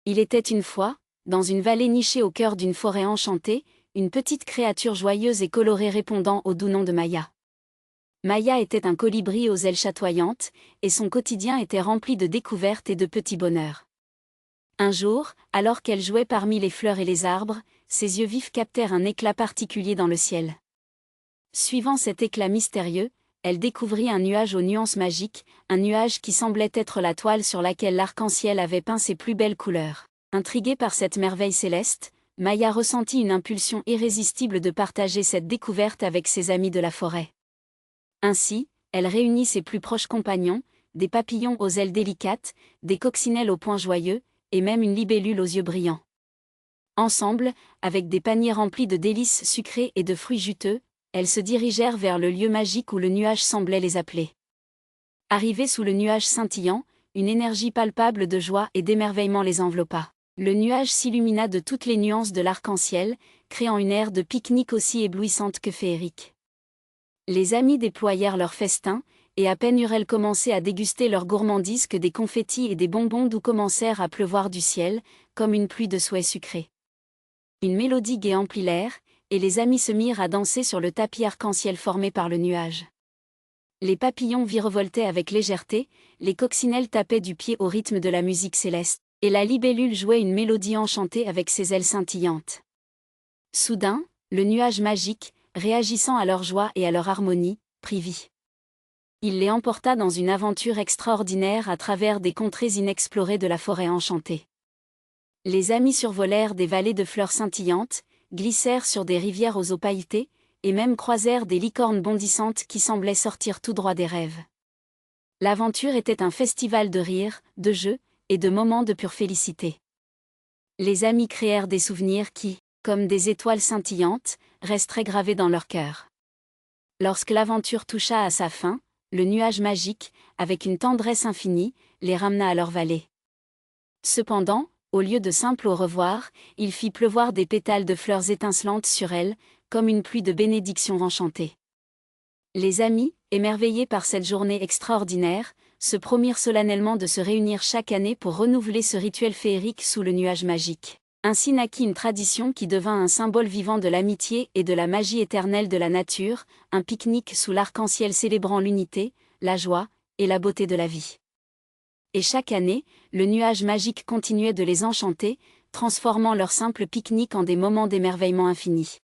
Il était une fois, dans une vallée nichée au cœur d'une forêt enchantée, une petite créature joyeuse et colorée répondant au doux nom de Maya. Maya était un colibri aux ailes chatoyantes, et son quotidien était rempli de découvertes et de petits bonheurs. Un jour, alors qu'elle jouait parmi les fleurs et les arbres, ses yeux vifs captèrent un éclat particulier dans le ciel. Suivant cet éclat mystérieux, elle découvrit un nuage aux nuances magiques, un nuage qui semblait être la toile sur laquelle l'arc-en-ciel avait peint ses plus belles couleurs. Intriguée par cette merveille céleste, Maya ressentit une impulsion irrésistible de partager cette découverte avec ses amis de la forêt. Ainsi, elle réunit ses plus proches compagnons, des papillons aux ailes délicates, des coccinelles aux poings joyeux, et même une libellule aux yeux brillants. Ensemble, avec des paniers remplis de délices sucrées et de fruits juteux, elles se dirigèrent vers le lieu magique où le nuage semblait les appeler. Arrivées sous le nuage scintillant, une énergie palpable de joie et d'émerveillement les enveloppa. Le nuage s'illumina de toutes les nuances de l'arc-en-ciel, créant une ère de pique-nique aussi éblouissante que féerique. Les amis déployèrent leur festin, et à peine eurent-elles commencé à déguster leurs gourmandises que des confettis et des bonbons doux commencèrent à pleuvoir du ciel, comme une pluie de souhaits sucrés. Une mélodie gaie emplit l'air, et les amis se mirent à danser sur le tapis arc-en-ciel formé par le nuage. Les papillons virevoltaient avec légèreté, les coccinelles tapaient du pied au rythme de la musique céleste, et la libellule jouait une mélodie enchantée avec ses ailes scintillantes. Soudain, le nuage magique, réagissant à leur joie et à leur harmonie, prit vie. Il les emporta dans une aventure extraordinaire à travers des contrées inexplorées de la forêt enchantée. Les amis survolèrent des vallées de fleurs scintillantes, glissèrent sur des rivières aux eaux pailletées, et même croisèrent des licornes bondissantes qui semblaient sortir tout droit des rêves. L'aventure était un festival de rires, de jeux, et de moments de pure félicité. Les amis créèrent des souvenirs qui, comme des étoiles scintillantes, resteraient gravés dans leur cœur. Lorsque l'aventure toucha à sa fin, le nuage magique, avec une tendresse infinie, les ramena à leur vallée. Cependant, au lieu de simple au revoir, il fit pleuvoir des pétales de fleurs étincelantes sur elles, comme une pluie de bénédictions enchantées. Les amis, émerveillés par cette journée extraordinaire, se promirent solennellement de se réunir chaque année pour renouveler ce rituel féerique sous le nuage magique. Ainsi naquit une tradition qui devint un symbole vivant de l'amitié et de la magie éternelle de la nature, un pique-nique sous l'arc-en-ciel célébrant l'unité, la joie et la beauté de la vie. Et chaque année, le nuage magique continuait de les enchanter, transformant leur simple pique-nique en des moments d'émerveillement infini.